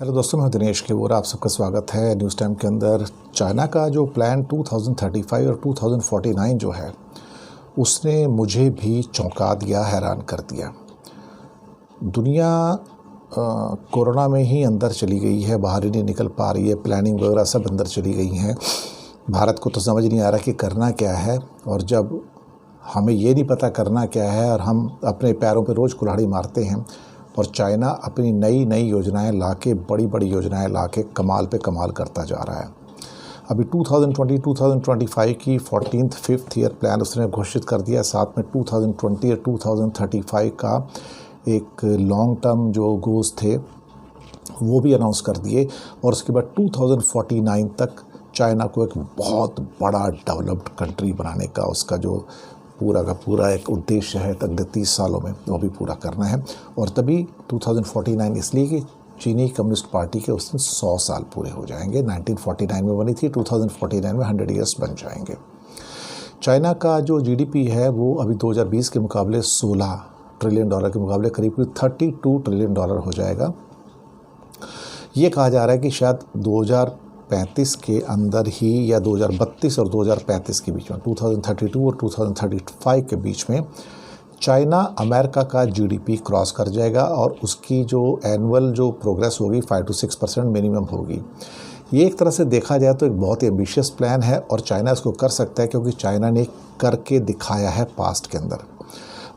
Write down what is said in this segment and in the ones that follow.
Hello दोस्तों, मैं दिनेश केवोरा, आप सबका स्वागत है न्यूज़ टाइम के अंदर। चाइना का जो प्लान 2035 और 2049 जो है उसने मुझे भी चौंका दिया, हैरान कर दिया। दुनिया कोरोना में ही अंदर चली गई है, बाहर ही नहीं निकल पा रही है, प्लानिंग वगैरह सब अंदर चली गई हैं। भारत को तो समझ नहीं आ रहा कि करना क्या है, और जब हमें ये नहीं पता करना क्या है और हम अपने पैरों पे रोज़ कुल्हाड़ी मारते हैं, और चाइना अपनी नई नई योजनाएं लाके, बड़ी बड़ी योजनाएं लाके कमाल पे कमाल करता जा रहा है। अभी 2020-2025 की 14th 5th ईयर प्लान उसने घोषित कर दिया। साथ में 2020 और 2035 का एक लॉन्ग टर्म जो गोल्स थे वो भी अनाउंस कर दिए, और उसके बाद 2049 तक चाइना को एक बहुत बड़ा डेवलप्ड कंट्री बनाने का उसका जो पूरा का पूरा एक उद्देश्य है, अगले 30 सालों में वो भी पूरा करना है। और तभी 2049 इसलिए कि चीनी कम्युनिस्ट पार्टी के उस दिन 100 साल पूरे हो जाएंगे। 1949 में बनी थी, 2049 में 100 ईयर्स बन जाएंगे। चाइना का जो जीडीपी है वो अभी 2020 के मुकाबले 16 ट्रिलियन डॉलर के मुकाबले करीब 32 ट्रिलियन डॉलर हो जाएगा। ये कहा जा रहा है कि शायद 2035 के अंदर ही, या 2032 और 2035 के बीच में, 2032 और 2035 के बीच में चाइना अमेरिका का जीडीपी क्रॉस कर जाएगा, और उसकी जो एनुअल जो प्रोग्रेस होगी 5 to 6% मिनिमम होगी। ये एक तरह से देखा जाए तो एक बहुत ही एम्बिशियस प्लान है, और चाइना इसको कर सकता है क्योंकि चाइना ने करके दिखाया है पास्ट के अंदर।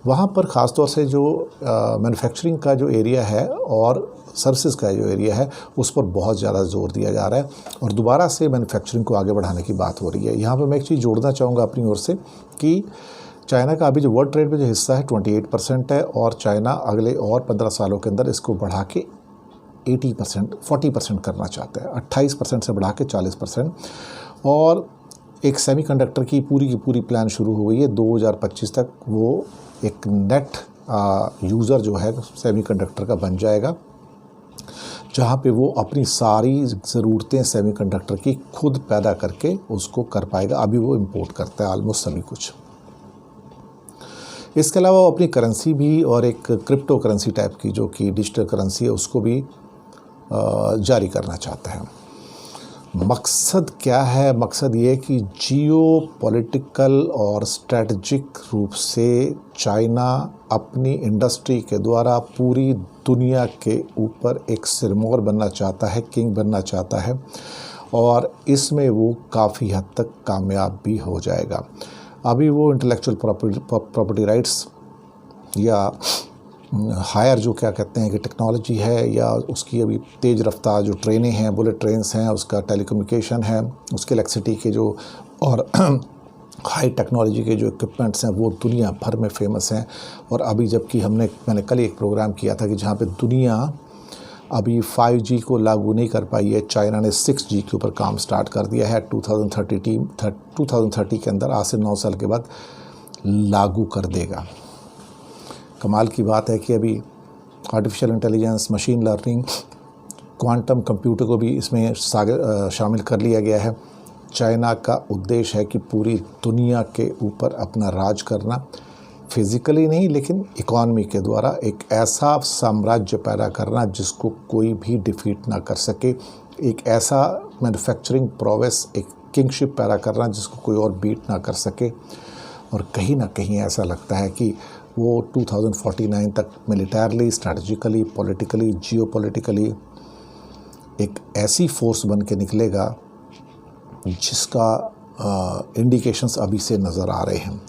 वहाँ पर ख़ास तौर से जो मैन्युफैक्चरिंग का जो एरिया है और सर्विसेज का जो एरिया है उस पर बहुत ज़्यादा जोर दिया जा रहा है, और दोबारा से मैन्युफैक्चरिंग को आगे बढ़ाने की बात हो रही है। यहाँ पर मैं एक चीज़ जोड़ना चाहूँगा अपनी ओर से कि चाइना का अभी जो वर्ल्ड ट्रेड में जो हिस्सा है 28% है, और चाइना अगले और 15 सालों के अंदर इसको बढ़ा के 80% 40% करना चाहता है। 28% से बढ़ा के 40%। और एक सेमीकंडक्टर की पूरी प्लान शुरू हो गई है। 2025 तक वो एक नेट यूज़र जो है सेमीकंडक्टर का बन जाएगा, जहाँ पे वो अपनी सारी ज़रूरतें सेमीकंडक्टर की खुद पैदा करके उसको कर पाएगा। अभी वो इंपोर्ट करता है ऑलमोस्ट सभी कुछ। इसके अलावा वो अपनी करेंसी भी, और एक क्रिप्टो करेंसी टाइप की जो कि डिजिटल करेंसी है, उसको भी जारी करना चाहता है। मकसद क्या है? मकसद ये कि जियो पॉलिटिकल और स्ट्रेटजिक रूप से चाइना अपनी इंडस्ट्री के द्वारा पूरी दुनिया के ऊपर एक सिरमौर बनना चाहता है, किंग बनना चाहता है, और इसमें वो काफ़ी हद तक कामयाब भी हो जाएगा। अभी वो इंटेलेक्चुअल प्रॉपर्टी राइट्स या हायर जो क्या कहते हैं कि टेक्नोलॉजी है, या उसकी अभी तेज़ रफ्तार जो ट्रेनें हैं, बुलेट ट्रेन्स हैं, उसका टेलीकम्युनिकेशन है, उसके इलेक्ट्रिसिटी के जो और हाई टेक्नोलॉजी के जो इक्विपमेंट्स हैं वो दुनिया भर में फेमस हैं। और अभी जबकि मैंने कल एक प्रोग्राम किया था कि जहाँ पे दुनिया अभी 5G को लागू नहीं कर पाई है, चाइना ने 6G के ऊपर काम स्टार्ट कर दिया है। 2030 के अंदर, आज से 9 साल के बाद लागू कर देगा। कमाल की बात है कि अभी artificial intelligence, machine learning, quantum computer को भी इसमें शामिल कर लिया गया है। चाइना का उद्देश्य है कि पूरी दुनिया के ऊपर अपना राज करना, फिज़िकली नहीं लेकिन इकॉनमी के द्वारा एक ऐसा साम्राज्य पैदा करना जिसको कोई भी डिफीट ना कर सके, एक ऐसा मैन्युफैक्चरिंग प्रोवेस, एक किंगशिप पैदा करना जिसको कोई और बीट ना कर सके। और कहीं ना कहीं ऐसा लगता है कि वो 2049 तक मिलिटरली, स्ट्रैटेजिकली, पॉलिटिकली, जियोपॉलिटिकली एक ऐसी फोर्स बन के निकलेगा जिसका इंडिकेशंस अभी से नज़र आ रहे हैं।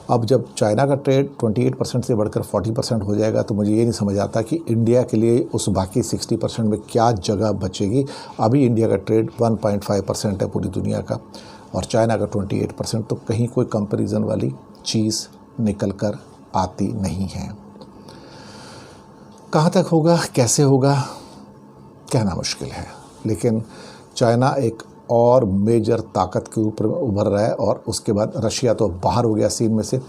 अब जब चाइना का ट्रेड 28% से बढ़कर 40% हो जाएगा तो मुझे ये नहीं समझ आता कि इंडिया के लिए उस बाकी 60% में क्या जगह बचेगी। अभी इंडिया का ट्रेड 1.5% है पूरी दुनिया का, और चाइना का 28%, तो कहीं कोई कंपैरिजन वाली चीज़ निकल कर आती नहीं है। कहाँ तक होगा, कैसे होगा, कहना मुश्किल है, लेकिन चाइना एक और मेजर ताकत के ऊपर उभर रहा है, और उसके बाद रशिया तो बाहर हो गया सीन में से।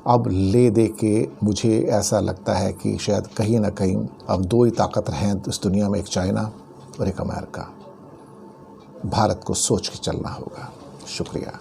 अब ले दे के मुझे ऐसा लगता है कि शायद कहीं ना कहीं अब 2 ही ताकत हैं इस दुनिया में, एक चाइना और एक अमेरिका। भारत को सोच के चलना होगा। शुक्रिया।